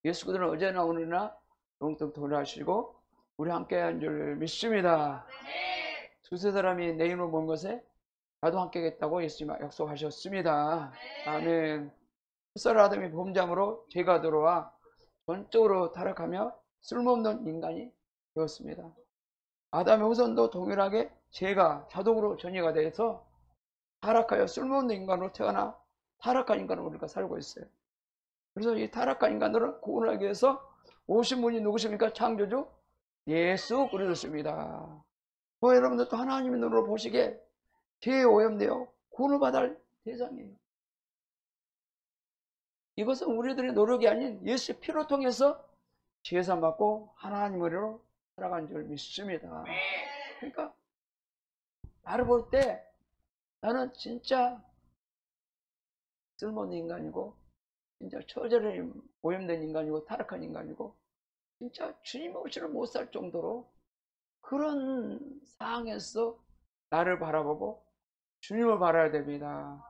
예수 그대로 어제나 오늘나 영통 도래하시고 우리 함께 한 줄 믿습니다. 두세 사람이 내 이름으로 모인 것에 나도 함께 하겠다고 예수님 약속하셨습니다. 아멘. 햇살 아담이 범죄함으로 죄가 들어와 전적으로 타락하며 쓸모없는 인간이 되었습니다. 아담의 후손도 동일하게 죄가 자동으로 전이가 돼서 타락하여 쓸모없는 인간으로 태어나 타락한 인간으로 우리가 살고 있어요. 그래서 이 타락한 인간들을 구원하기 위해서 오신 분이 누구십니까? 창조주 예수 그리스도십니다. 여러분들도 하나님의 눈으로 보시기에 죄에 오염되어 구원을 받을 대상이에요. 이것은 우리들의 노력이 아닌 예수의 피로 통해서 죄산 받고 하나님으로 살아간 줄 믿습니다. 그러니까 나를 볼 때 나는 진짜 쓸모없는 인간이고 진짜 처절히 오염된 인간이고 타락한 인간이고 진짜 주님 없이는 못 살 정도로 그런 상황에서 나를 바라보고 주님을 바라야 됩니다.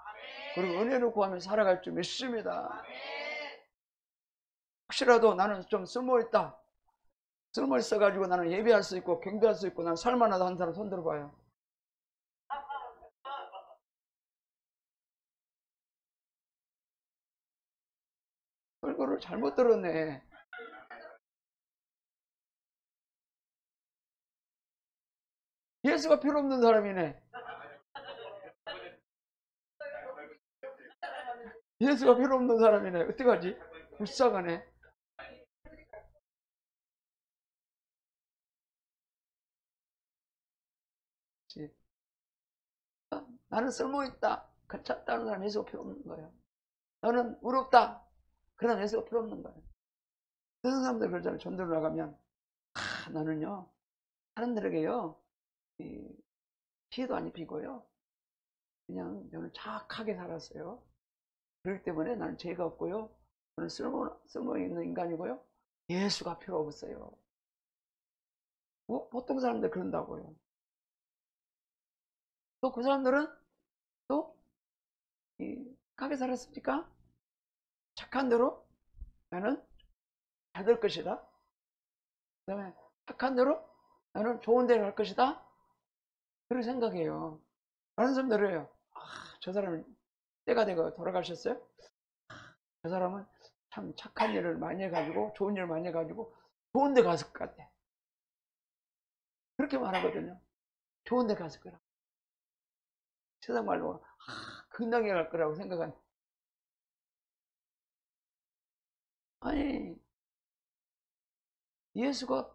그리고 은혜를 구하며 살아갈 줄 믿습니다. 혹시라도 나는 좀 쓸모있다, 쓸모있어가지고 나는 예배할 수 있고 경배할 수 있고 난 살만하다 하는 사람 손 들어봐요. 설교를 잘못 들었네. 예수가 필요 없는 사람이네. 예수가 필요 없는 사람이네. 어떡하지? 불쌍하네. 나는 쓸모있다, 괜찮다는 사람 예수가 필요 없는 거예요. 나는 의롭다, 그런 예수가 필요 없는 거예요. 그런 사람들 그러잖아요. 전도를 나가면 나는요 사람들에게요 피해도 안 입히고요 그냥 저는 착하게 살았어요. 그렇기 때문에 나는 죄가 없고요 저는 쓸모 있는 인간이고요 예수가 필요 없어요. 보통 사람들 그런다고요. 또 그 사람들은 또 착하게 살았습니까? 착한 대로 나는 잘 될 것이다. 그 다음에 착한 대로 나는 좋은 데를 갈 것이다. 그렇게 생각해요. 다른 사람들이에요. 저 사람은 때가 되고 돌아가셨어요? 저 사람은 참 착한 일을 많이 해가지고 좋은 일을 많이 해가지고 좋은 데 갔을 것 같아. 그렇게 말하거든요. 좋은 데 갔을 거라. 세상 말로 근당에 갈 거라고 생각한. 아니 예수가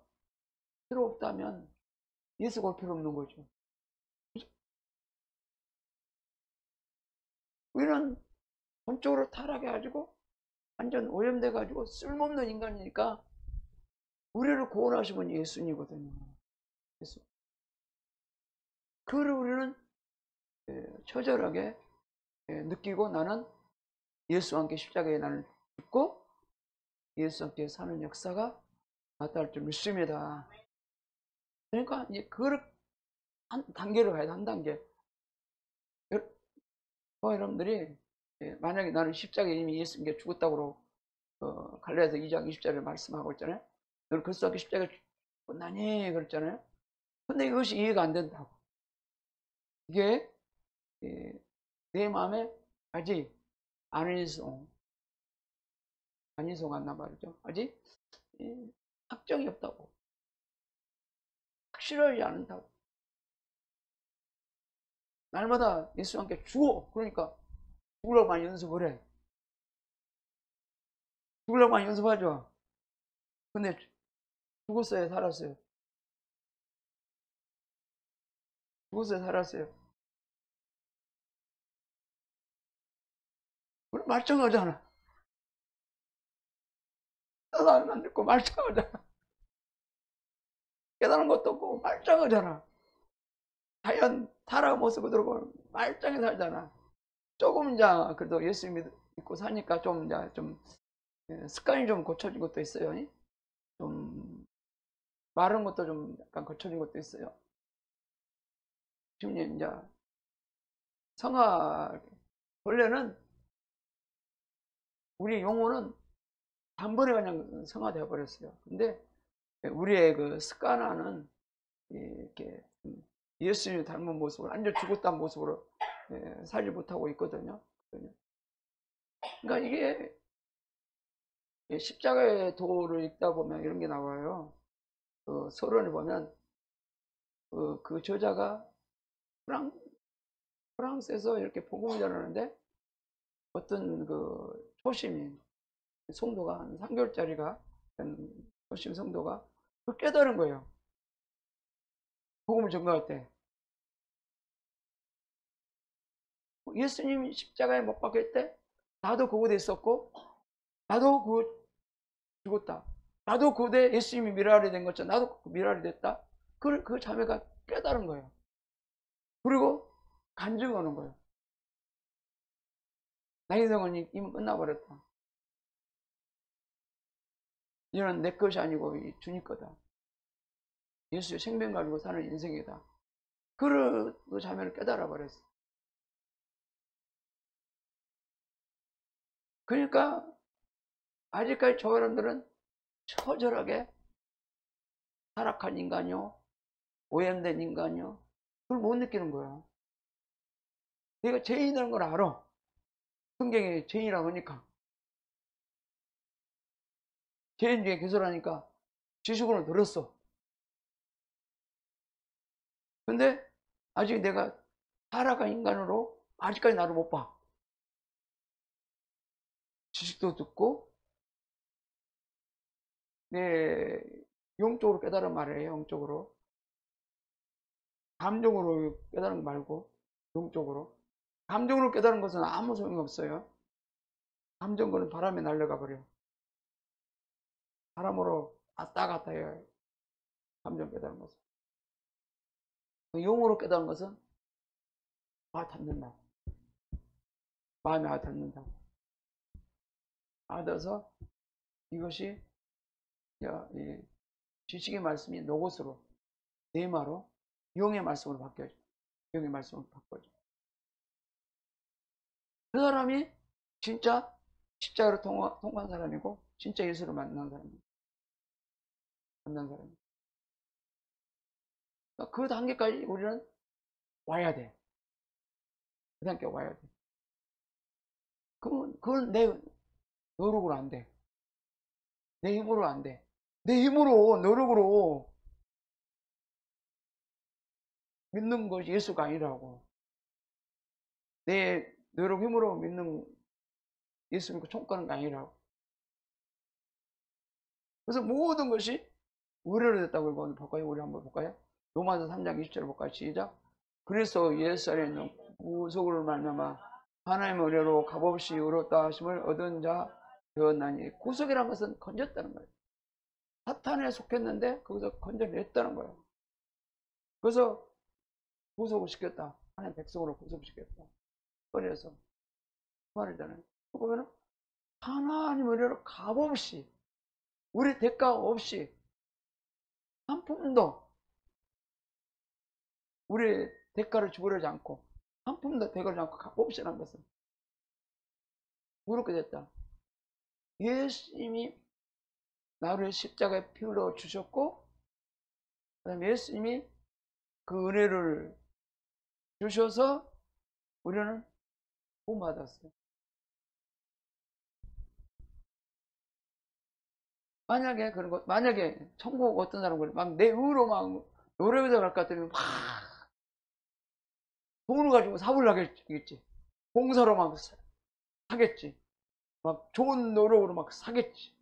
필요 없다면 예수가 올 필요 없는 거죠. 우리는 본적으로 타락해가지고 완전 오염돼가지고 쓸모없는 인간이니까 우리를 구원하신 분이 예수님이거든요. 예수. 그걸 우리는 처절하게 느끼고 나는 예수와 함께 십자가에 나는 죽고 예수와 함께 사는 역사가 나타날 줄 믿습니다. 그러니까 이제 그걸 한 단계로 가야 돼. 한 단계. 여러분들이 만약에 나는 십자가에 이미 예수님께 죽었다고 갈라디아서 2장 20절에 말씀하고 있잖아요. 너는 그리스도와 함께 십자가에 죽었나니 그랬잖아요. 근데 이것이 이해가 안 된다고. 이게 내 마음에 아직 안일성 같나 말이죠. 아직 확정이 없다고. 확실하지 않다고. 날마다 예수와 함께 죽어. 그러니까 죽으려고 많이 연습을 해. 죽으려고 많이 연습하죠. 근데 죽었어요, 살았어요? 죽었어요, 살았어요? 우리 말짱하잖아. 깨달으면 안 듣고 말짱하잖아. 깨달은 것도 없고 말짱하잖아. 자연 타락 모습을 들고 말짱히 살잖아. 조금 이제 그래도 예수 믿고 사니까 좀 이제 좀 습관이 좀 고쳐진 것도 있어요. 좀 말하는 것도 좀 약간 고쳐진 것도 있어요. 지금 이제 성화 원래는 우리 용어는 단번에 그냥 성화되어 버렸어요. 근데 우리의 그 습관화는 이렇게 예수님 닮은 모습으로 완전 죽었다는 모습으로 살지 못하고 있거든요. 그러니까 이게 십자가의 도를 읽다 보면 이런 게 나와요. 서론에 보면 그 저자가 프랑스에서 이렇게 복음을 전하는데 어떤 그 초심인 성도가 한 3개월짜리가 된 초심 성도가 그 깨달은 거예요. 복음을 전가할 때 예수님이 십자가에 못 박힐 때 나도 그곳에 있었고 나도 그 죽었다. 나도 그곳에 예수님이 미라리 된 것처럼 나도 미라리 됐다. 그 자매가 깨달은 거예요. 그리고 간증하는 거예요. 나 인생은 이미 끝나버렸다. 이는 내 것이 아니고 주님 거다. 예수의 생명 가지고 사는 인생이다. 그 자매를 깨달아 버렸어. 그러니까 아직까지 저 사람들은 처절하게 타락한 인간이요, 오염된 인간이요, 그걸 못 느끼는 거야. 내가 죄인이라는 걸 알아. 성경에 죄인이라고 하니까. 죄인 중에 개설하니까 지식으로 들었어. 근데 아직 내가 타락한 인간으로 아직까지 나를 못 봐. 지식도 듣고 내 영적으로 깨달은 말이에요. 영적으로. 감정으로 깨달은 거 말고 영적으로. 감정으로 깨달은 것은 아무 소용이 없어요. 감정은 바람에 날려가 버려. 바람으로 왔다 갔다 해요. 감정 깨달은 것은. 영으로 깨달은 것은 닿는다. 마음에 닿는다. 닿아서 이것이 지식의 말씀이 로고스로 네마로 영의 말씀으로 바뀌어져. 영의 말씀으로 바뀌어져. 그 사람이 진짜 십자가로 통과한 사람이고 진짜 예수를 만난 사람이에요. 만난 사람이에요. 그러니까 그 단계까지 우리는 와야 돼. 그 단계 와야 돼. 그건 내 노력으로 안 돼. 내 힘으로 안 돼. 내 힘으로 노력으로 믿는 것이 예수가 아니라고. 내 노력 힘으로 믿는 예수 믿고 총 가는 게 아니라고. 그래서 모든 것이 의뢰로 됐다고 이거 볼까요? 우리 한번 볼까요? 로마서 3장 20절 볼까요? 시작. 그래서 예수 안에 있는 구속을 말미암아 하나님의 의뢰로 값없이 의롭다 하심을 얻은 자 되었나니. 구속이라는 것은 건졌다는 거예요. 사탄에 속했는데 거기서 건져냈다는 거예요. 그래서 구속을 시켰다. 하나님 백성으로 구속시켰다. 꺼내서 그 말이잖아요. 보면은 하나님 의뢰로 값없이 우리 대가 없이 한 푼도 우리 대가를 지불하지 않고 한 푼도 대가를 않고 값없이라는 것은 그렇게 됐다. 예수님이 나를 십자가에 피 흘려 주셨고 그다음에 예수님이 그 은혜를 주셔서 우리는 구원받았어요. 만약에 천국 어떤 사람은 막 내 의로 막 노래교대 갈 것 같으면 막 돈을 가지고 사업을 하겠지. 봉사로 막 사겠지. 막 좋은 노력으로 막 사겠지.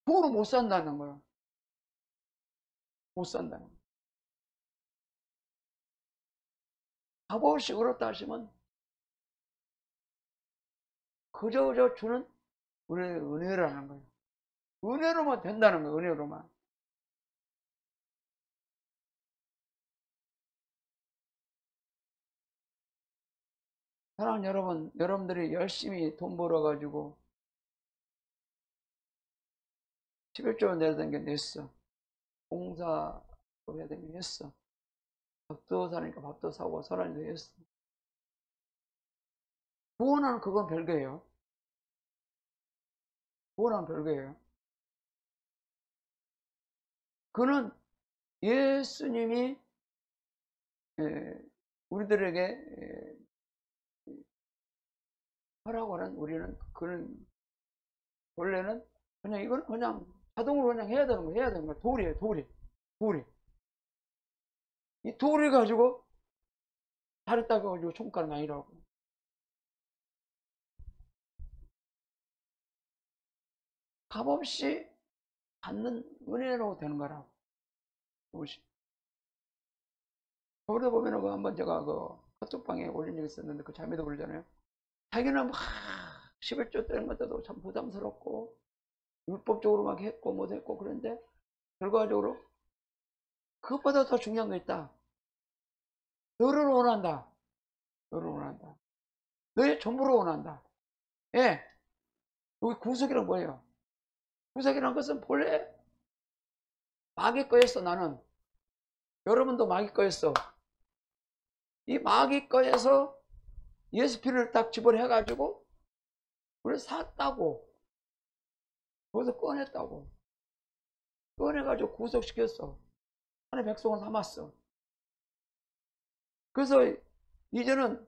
돈으로 못 산다는 거야. 못 산다는 거야. 값없이 그렇다 하시면 그저 주는 우리의 은혜라는 거예요. 은혜로만 된다는 거예요. 은혜로만. 사랑하는 여러분, 여러분들이 열심히 돈 벌어가지고 11조 내야 되는 게 냈어. 봉사 해야 되는 게 했어. 밥도 사니까 밥도 사고 설날도 했어. 구원하는 그건 별개예요. 그거랑 별개예요. 그는 예수님이 우리들에게 하라고 하는, 우리는 그는 원래는 그냥 이건 그냥 자동으로 그냥 해야 되는 거, 해야 되는 거야. 도리예요, 도리. 도리. 이 도리 가지고 잘했다고 가지고 총가는 아니라고. 값없이 받는 은혜로 되는 거라고. 그것이. 그러다 보면은 그 한번 제가 그 카톡방에 올린 적이 있었는데 그 자매도 그러잖아요. 자기는 막 11조 되는 것도 참 부담스럽고 율법적으로 막 했고 못 했고 그런데 결과적으로 그것보다 더 중요한 거 있다. 너를 원한다. 너를 원한다. 너의 전부를 원한다. 예. 여기 구속이란 뭐예요? 구속이란 것은 본래 마귀 거였어, 나는. 여러분도 마귀 거였어. 이 마귀 거에서 예수 피를 딱 집어내가지고 우리를 샀다고. 거기서 꺼냈다고. 꺼내가지고 구속시켰어. 하나님의 백성을 삼았어. 그래서 이제는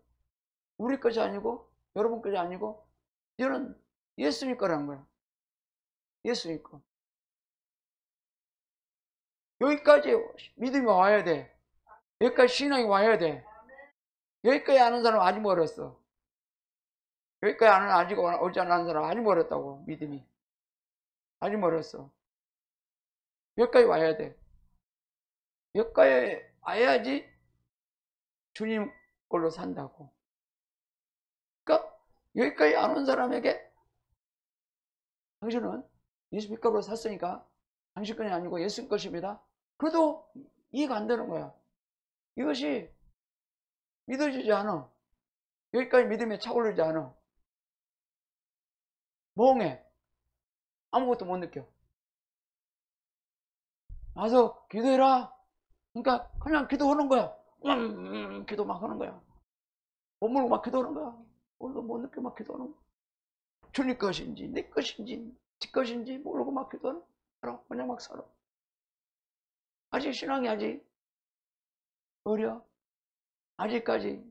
우리 것이 아니고 여러분 것이 아니고 이제는 예수님 거라는 거야. 예수님 거. 여기까지 믿음이 와야 돼. 여기까지 신앙이 와야 돼. 여기까지 아는 사람 아직 멀었어. 여기까지 아직 오지 않은 사람 아직 멀었다고. 믿음이 아직 멀었어. 여기까지 와야 돼. 여기까지 와야지 주님 걸로 산다고. 그러니까 여기까지 안 온 사람에게 당신은 예수 빚값으로 샀으니까 당신 것이 아니고 예수 것입니다. 그래도 이해가 안 되는 거야. 이것이 믿어지지 않아. 여기까지 믿음에 차오르지 않아. 멍해. 아무것도 못 느껴. 와서 기도해라. 그러니까 그냥 기도하는 거야. 기도 막 하는 거야. 못 물고 막 기도하는 거야. 오늘도 못 느껴 막 기도하는 거야. 주님 것인지 내 것인지 지 것인지 모르고 막 기도하는 거야. 그냥 막 살아. 아직 신앙이 아직 어려. 아직까지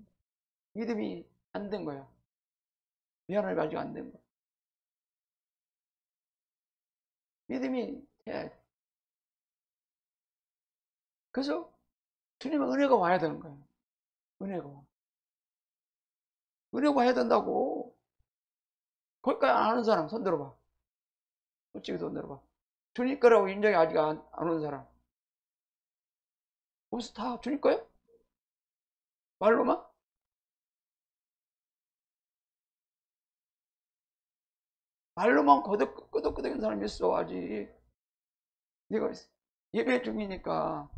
믿음이 안 된 거야. 미안하게 아직 안 된 거야. 믿음이 돼야 돼. 그래서 주님의 은혜가 와야 되는 거야. 은혜가 와. 은혜가 와야 된다고. 거기까지 안 하는 사람 손 들어봐. 솔직히 손 들어봐. 주님 거라고 인정이 아직 안 오는 사람. 벌써 다 주님 거야? 말로만? 말로만 끄덕끄덕인 사람이 있어, 아직. 네가 예배 중이니까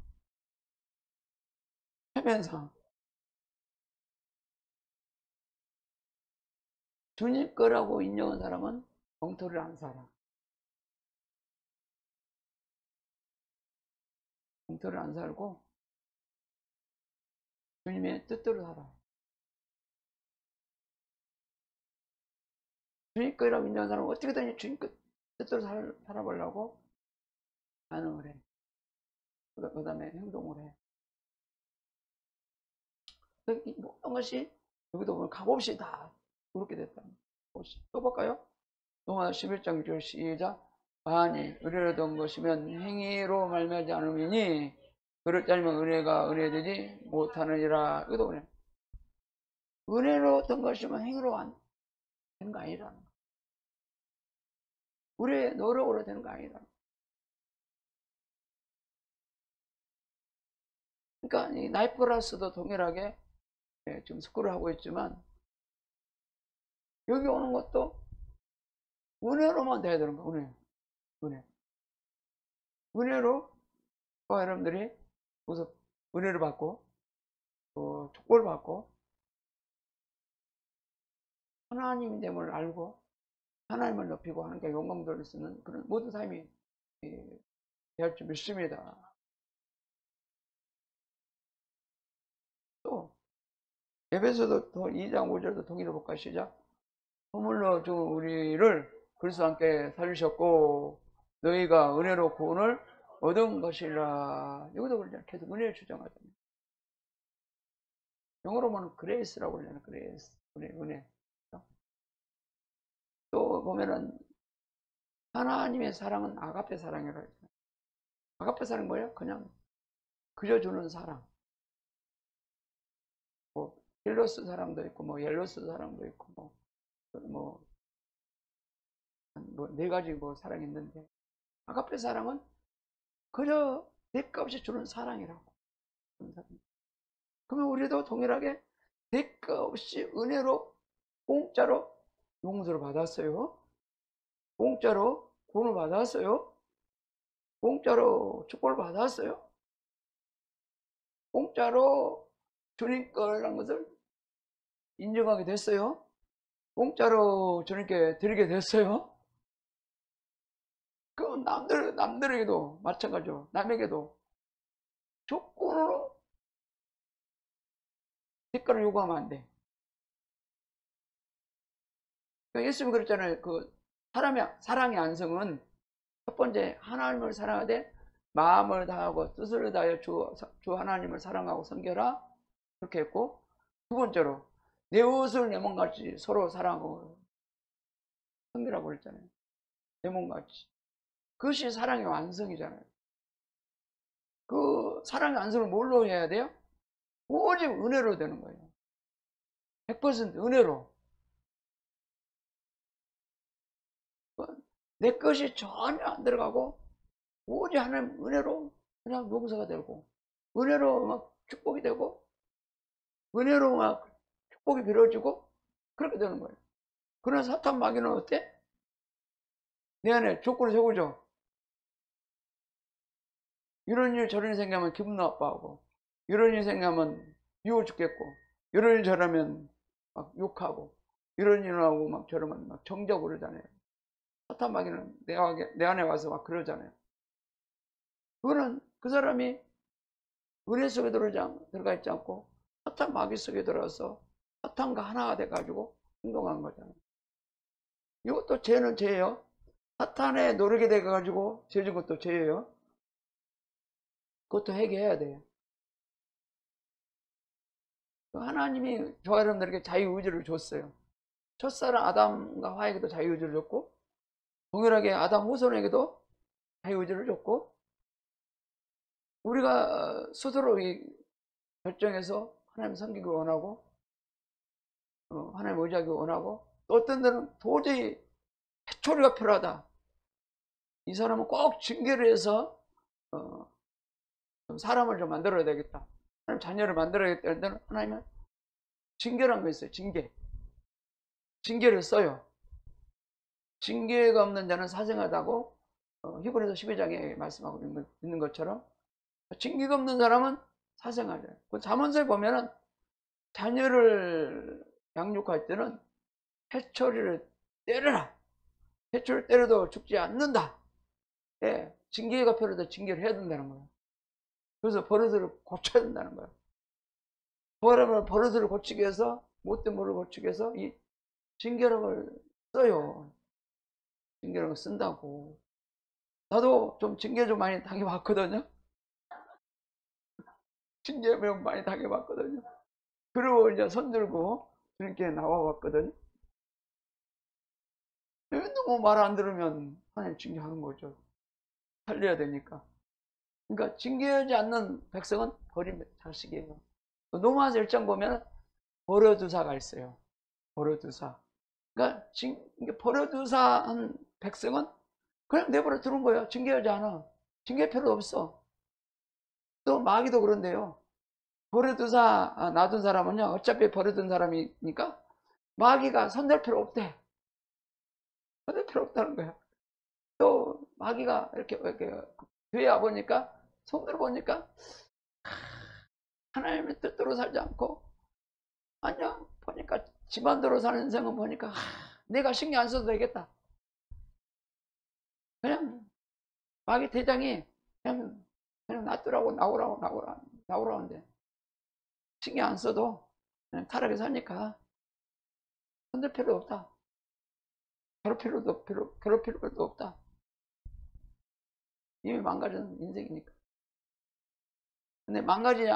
하면서 주님 거라고 인정한 사람은 영토를 안 살아. 영토를 안 살고 주님의 뜻대로 살아. 주님 거라고 인정한 사람은 어떻게든 주님 뜻대로 살아보려고 반응을 해. 그 다음에 행동을 해. 모든 것이 여기도 보면 값없이 다 그렇게 됐다. 또 볼까요? 로마 11장 6절 시작. 만일 의뢰로 된 것이면 행위로 말미암지 않음이니 그럴 자면 은혜가 은혜되지 못하느니라. 이것도 그래. 은혜로 된 것이면 행위로 된 거 아니라는 거. 우리의 노력으로 되는 거 아니라는 거. 그러니까 이 나이프라스도 동일하게 지금 스쿨을 하고 있지만 여기 오는 것도 은혜로만 돼야 되는 거야. 은혜. 은혜로 여러분들이 우선 은혜를 받고 또 축복을 받고 하나님의 됨을 알고 하나님을 높이고 하는 게 영광돌릴 수 있는 그런 모든 삶이 될 줄 믿습니다. 또 에베소서 2장 5절도 동일해 볼까요? 시작. 허물로 주 우리를 그리스도와 함께 살리셨고 너희가 은혜로 구원을 얻은 것이라. 이것도 그러잖아요. 계속 은혜를 주장하잖아요. 영어로 보면 그레이스라고 그러잖아요. 그레이스. 은혜. 또 보면은 하나님의 사랑은 아가페 사랑이라고 했잖아요. 아가페 사랑은 뭐예요? 그냥 그려주는 사랑. 뭐 힐로스 사랑도 있고 뭐 옐로스 사랑도 있고 네 가지 뭐 사랑이 있는데 아가페 사랑은 그저 대가 없이 주는 사랑이라고. 그러면 우리도 동일하게 대가 없이 은혜로 공짜로 용서를 받았어요. 공짜로 구원을 받았어요. 공짜로 축복을 받았어요. 공짜로 주님 거라는 것을 인정하게 됐어요. 공짜로 주님께 드리게 됐어요. 그 남들에게도 마찬가지로 남에게도 조건으로 대가를 요구하면 안 돼. 예수님이 그랬잖아요. 그 사랑의 안성은 첫 번째 하나님을 사랑하되 마음을 다하고 뜻을 다하여 주 하나님을 사랑하고 섬겨라 그렇게 했고, 두 번째로 내 옷을 내 몸같이 서로 사랑하고 섬기라고 그랬잖아요. 내 몸같이. 그것이 사랑의 완성이잖아요. 그 사랑의 완성을 뭘로 해야 돼요? 오직 은혜로 되는 거예요. 100% 은혜로. 내 것이 전혀 안 들어가고 오직 하나님 은혜로 그냥 용서가 되고 은혜로 막 축복이 되고 은혜로 막 축복이 빌어지고 그렇게 되는 거예요. 그러나 사탄 마귀는 어때? 내 안에 조건을 세우죠. 이런 일 저런 일 생각하면 기분 나빠하고 이런 일 생각하면 미워 죽겠고 이런 일 저러면 막 욕하고 이런 일 하고 막 저러면 막 정죄하고 그러잖아요. 사탄 마귀는 내 안에 와서 막 그러잖아요. 그거는 그 사람이 은혜 속에 들어가 있지 않고 사탄 마귀 속에 들어서 사탄과 하나가 돼가지고 행동하는 거잖아요. 이것도 죄는 죄예요. 사탄에 노리게 돼가지고 죄진 것도 죄예요. 그것도 회개해야 돼요. 하나님이 저와 여러분들에게 자유의지를 줬어요. 첫사랑 아담과 화에게도 자유의지를 줬고 동일하게 아담 후손에게도 자유의지를 줬고 우리가 스스로 이 결정해서 하나님 섬기기 원하고 하나님 의지하기 원하고 또 어떤 데는 도저히 해초리가 필요하다. 이 사람은 꼭 징계를 해서 사람을 좀 만들어야 되겠다. 하나님 자녀를 만들어야겠다. 이럴 때는 하나님은 징계라는 거 있어요. 징계를 써요. 징계가 없는 자는 사생하다고 히브리서 12장에 말씀하고 있는 것처럼 징계가 없는 사람은 사생하죠. 그 잠언서에 보면은 자녀를 양육할 때는 해초리를 때려라. 해초리를 때려도 죽지 않는다. 예, 징계가 필요해도 징계를 해야 된다는 거예요. 그래서 버릇을 고쳐야 된다는 거예요. 버릇을 고치기 위해서 못된 버릇을 고치기 위해서 이 징계력을 써요. 징계력을 쓴다고. 나도 좀 징계 좀 많이 당해봤거든요. 징계 많이 당해봤거든요. 그리고 이제 손들고 주님께 나와봤거든요. 너무 말 안 들으면 하나님 징계하는 거죠. 살려야 되니까. 그러니까 징계하지 않는 백성은 버린 자식이에요. 노마서 1장 보면 버려두사가 있어요. 버려두사. 그러니까 버려두사한 백성은 그냥 내버려 두는 거예요. 징계하지 않아. 징계 필요 없어. 또 마귀도 그런데요. 버려두사 놔둔 사람은요. 어차피 버려둔 사람이니까 마귀가 손댈 필요 없대. 손댈 필요 없다는 거야. 또 마귀가 이렇게 교회 와보니까 손들어 보니까 하나님의 뜻대로 살지 않고 아니야 보니까 집안대로 사는 인생은 보니까 내가 신경 안 써도 되겠다. 그냥 마귀 대장이 그냥 놔두라고 나오라는데 신경 안 써도 그냥 타락해 사니까 손댈 필요 없다. 괴롭힐 것도 없다. 이미 망가진 인생이니까. 근데 망가지지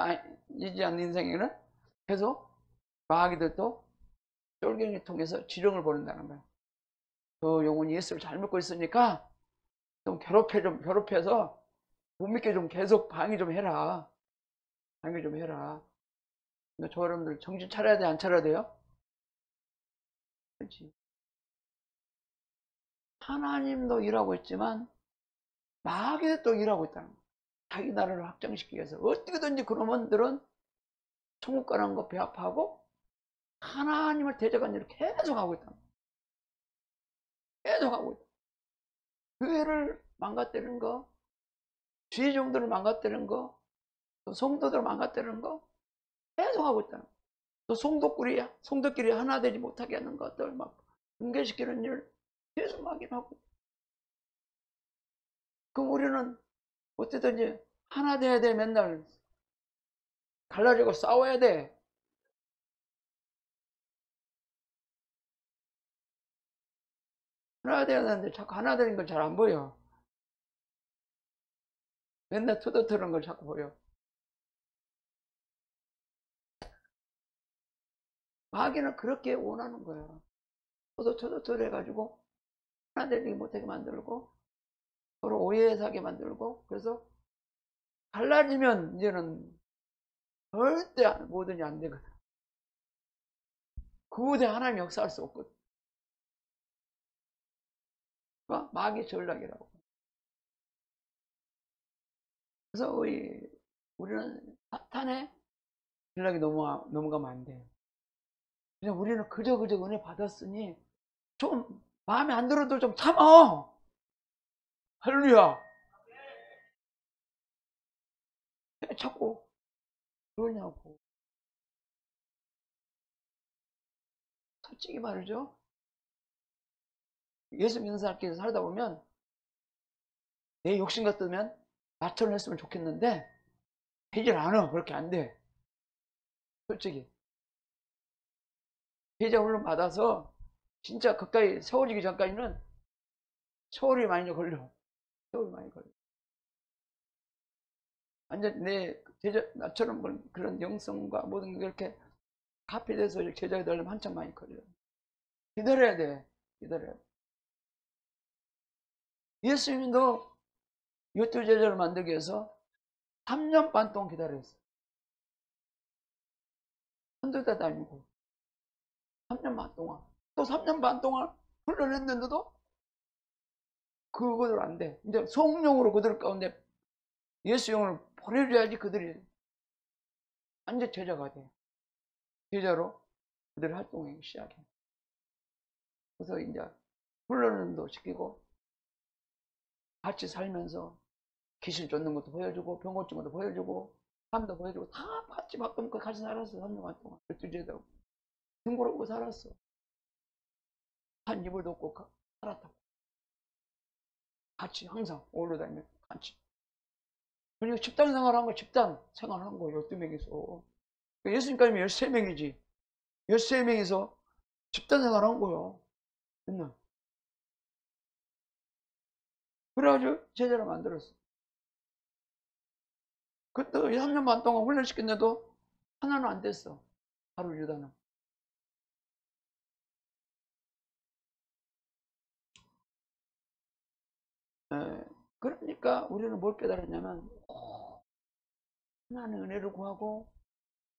않는 인생에는 계속 마귀들도 쫄갱이 통해서 지령을 보낸다는 거야. 그 영혼이 예수를 잘 믿고 있으니까 좀 괴롭혀서 못 믿게 좀 계속 방해 좀 해라. 방해 좀 해라. 그러니까 저 여러분들 정신 차려야 돼, 안 차려야 돼요? 그렇지. 하나님도 일하고 있지만 마귀도 일하고 있다는 거야. 자기 나라를 확장시키기 위해서 어떻게든지 그놈들은 천국 가는 거 배합하고 하나님을 대적하는 일을 계속 하고 있다는 거야. 계속 하고 있다. 교회를 망가뜨리는 거, 지혜종들을 망가뜨리는 거, 또 성도들을 망가뜨리는 거 계속 하고 있다는 거야. 또 성도끼리 하나 되지 못하게 하는 것들 막 붕괴시키는 일 계속 하긴 하고. 그럼 우리는 어쨌든지 하나 돼야 돼. 맨날 갈라지고 싸워야 돼. 하나 돼야 되는데 자꾸 하나 되는 걸 잘 안 보여. 맨날 투덜투는 걸 자꾸 보여. 마귀는 그렇게 원하는 거야. 투덜투덜 해가지고 하나 되지 못하게 만들고 서로 오해하게 만들고. 그래서 갈라지면 이제는 절대 뭐든지 안 되거든. 그 후대 하나님 역사할 수 없거든. 그러니까 마귀 전략이라고. 그래서 우리는 사탄의 전략이 넘어가면 안 돼. 그냥 우리는 그저 은혜 받았으니 좀 마음에 안 들어도 좀 참아. 할렐루야. 왜 자꾸 그러냐고. 솔직히 말이죠. 예수 믿는 사람끼리 살다 보면 내 욕심 같으면 나처럼 했으면 좋겠는데 되질 않아. 그렇게 안 돼. 솔직히. 제자 훈련 받아서 진짜 가까이 세워지기 전까지는 세월이 많이 걸려. 세월이 많이 걸려. 완전 내 제자, 나처럼 그런 영성과 모든 게 이렇게 카피돼서 제자가 되려면 한참 많이 걸려. 기다려야 돼. 기다려야 돼. 예수님도 12제자를 만들기 위해서 3년 반 동안 기다렸어. 한두 달도 아니고 3년 반 동안. 또 3년 반 동안 훈련했는데도 그거들 안 돼. 이제 성령으로 그들 가운데 예수 영을 보내줘야지 그들이 완전 제자가 돼. 제자로 그들 활동하기 시작해. 그래서 이제 훈련도 시키고 같이 살면서 귀신 쫓는 것도 보여주고 병 고치는 것도 보여주고 삶도 보여주고 다 같이 바꿔놓고 같이 살았어. 3년 반 동안 12제자고 둥그러고 살았어. 한 이불도 없고 살았다고. 같이 항상 어울려 다니면 같이. 그러니까 집단 생활한 거 집단 생활한 거 12명이서 예수님까지 13명이지 13명이서 집단 생활한 거요. 맨날. 그래가지고 제자를 만들었어. 그때 3년 반 동안 훈련시켰는데도 하나는 안 됐어. 바로 유다는. 그러니까 우리는 뭘 깨달았냐면 하나님의 은혜를 구하고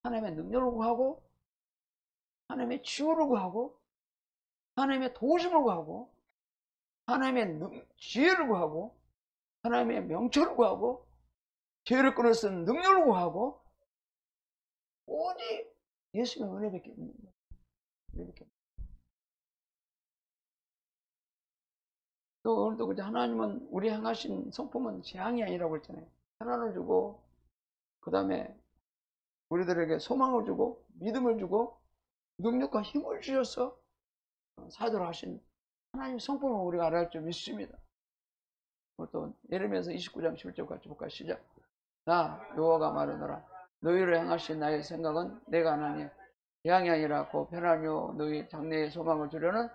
하나님의 능력을 구하고 하나님의 치유를 구하고 하나님의 도우심을 구하고 하나님의 지혜를 구하고 하나님의 명철을 구하고 죄를 끊을 수 있는 능력을 구하고 오직 예수님의 은혜밖에 없는 거예요. 은혜밖에. 또 오늘도 그죠. 하나님은 우리 향하신 성품은 재앙이 아니라고 그랬잖아요. 편안을 주고 그 다음에 우리들에게 소망을 주고 믿음을 주고 능력과 힘을 주셔서 사도를 하신 하나님 성품을 우리가 알아야 할 줄 믿습니다. 또 예레미야서 29장 11절 같이 볼까요? 시작. 나 여호와가 말하노라 너희를 향하신 나의 생각은 내가 하나님 재앙이 아니라 고 편안하며 너희 장래의 소망을 주려는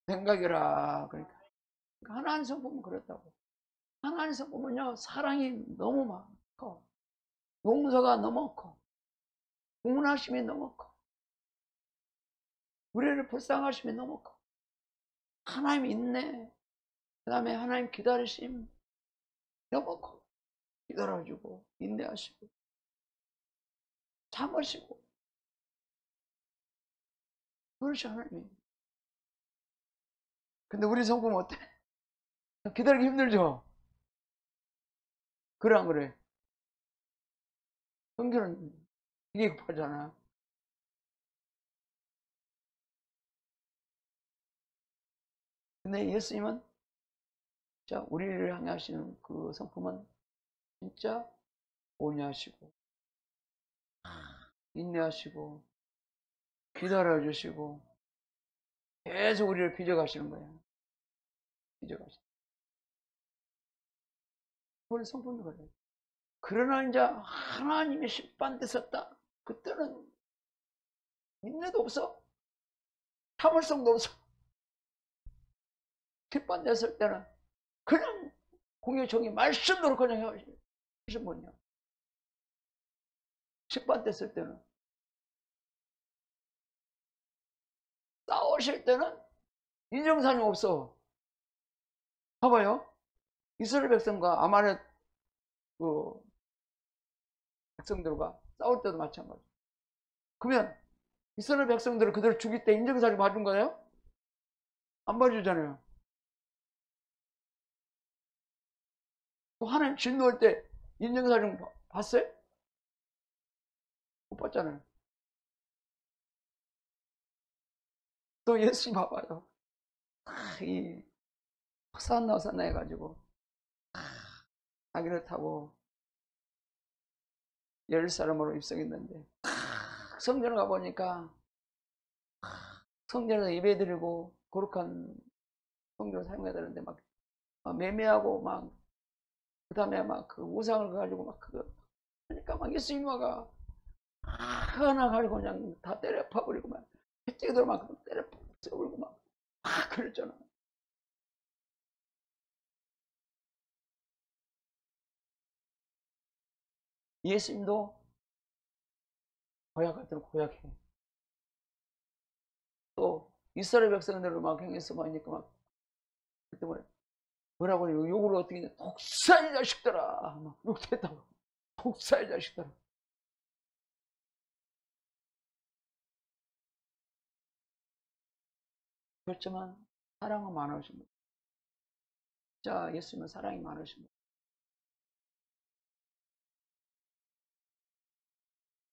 생각이라. 그러니까 하나님 성품은 그렇다고. 하나님 성품은요, 사랑이 너무 많고, 용서가 너무 커, 공헌하심이 너무 커, 우리를 불쌍하심이 너무 커. 하나님 인내, 그 다음에 하나님 기다리심 너무 커. 기다려주고 인내하시고 참으시고, 그러시 하나님이. 근데 우리 성품은 어때? 기다리기 힘들죠? 그래 안 그래? 성질은 되게 급하잖아. 근데 예수님은 자, 우리를 향해 하시는 그 성품은 진짜 온유하시고 인내하시고 기다려주시고 계속 우리를 빚어가시는 거예요. 빚어가시는. 그걸 성품이 그래요. 그러나 이제 하나님이 심판대 섰다. 그때는 인내도 없어. 참을성도 없어. 심판됐을 때는 그냥 공의 정의 말씀대로 그냥 해주신 분이야. 심판됐을 때는. 싸우실 때는 인정사정 없어. 봐봐요. 이스라엘 백성과 아말렉 그 백성들과 싸울 때도 마찬가지. 그러면 이스라엘 백성들을 그대로 죽일 때 인정사정 봐준 거예요? 안 봐주잖아요. 또 하나님 진노할 때 인정사정 봤어요? 못 봤잖아요. 또 예수님 봐봐요. 이 호산나 해가지고 자기를 타고 예루살렘으로 입성했는데 성전을 가보니까 성전에서 예배드리고 거룩한 성전을 사용해야 되는데 막 매매하고 막 그 다음에 막 그 우상을 가지고 막 그거 하니까 막 예수님화가 하나 가지고 그냥 다 때려 파버리고 막 햇찌개들 막 때려 파버리고 막 그랬잖아. 예수님도 고약할 때는 고약해. 또 이스라엘 백성들을 막 행해서 막 하니까 막 그때 뭐라고 욕을 어떻게 했냐. 독사의 자식들아 막 욕했다고. 독사의 자식들아. 그렇지만 사랑은 많으신 분. 자, 예수님은 사랑이 많으신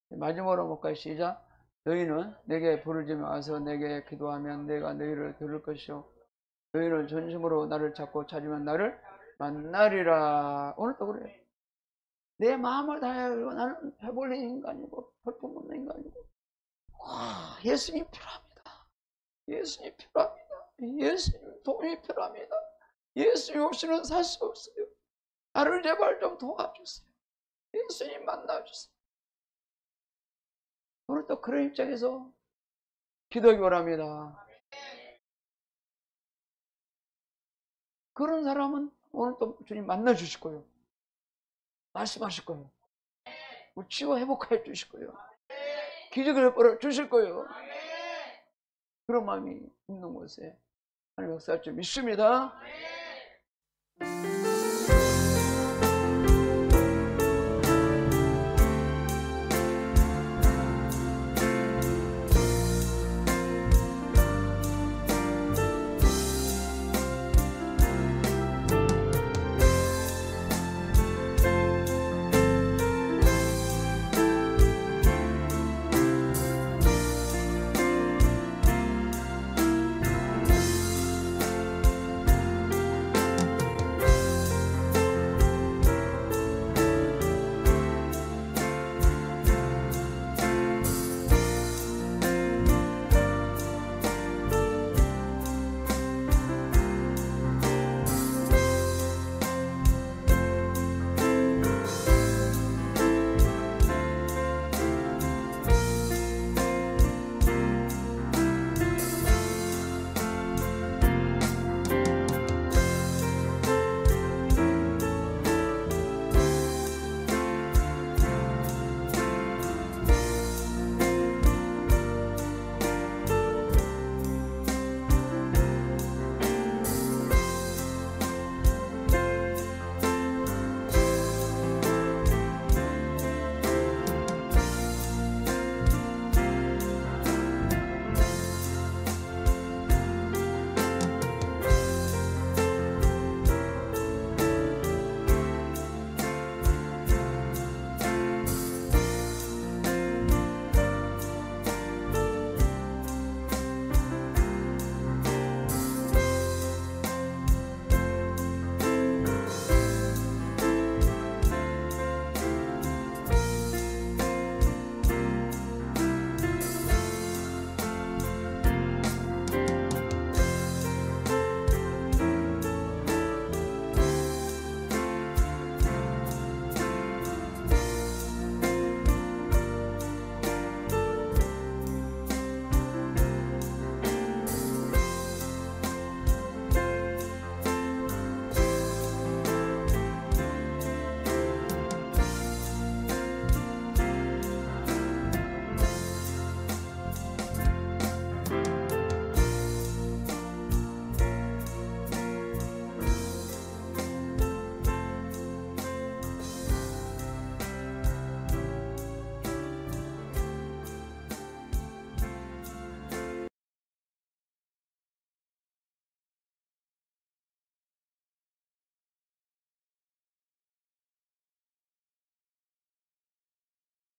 분. 마지막으로 볼까요? 시작. 너희는 내게 부르짖으며 와서 내게 기도하면 내가 너희를 들을 것이요 너희는 전심으로 나를 찾고 찾으면 나를 만나리라. 오늘도 그래요. 내 마음을 다하여 나는 배불린 인간이고 볼품없는 인간이고 예수님 필요합니다. 예수님 필요합니다. 예수님 도움이 필요합니다. 예수님 없이는 살 수 없어요. 나를 제발 좀 도와주세요. 예수님 만나주세요. 오늘 또 그런 입장에서 기도하기 바랍니다. 그런 사람은 오늘 또 주님 만나주실 거예요. 말씀하실 거예요. 치유 회복해 주실 거예요. 기적을 벌어 주실 거예요. 그런 마음이 있는 곳에 하나님 역사할 줄 믿습니다.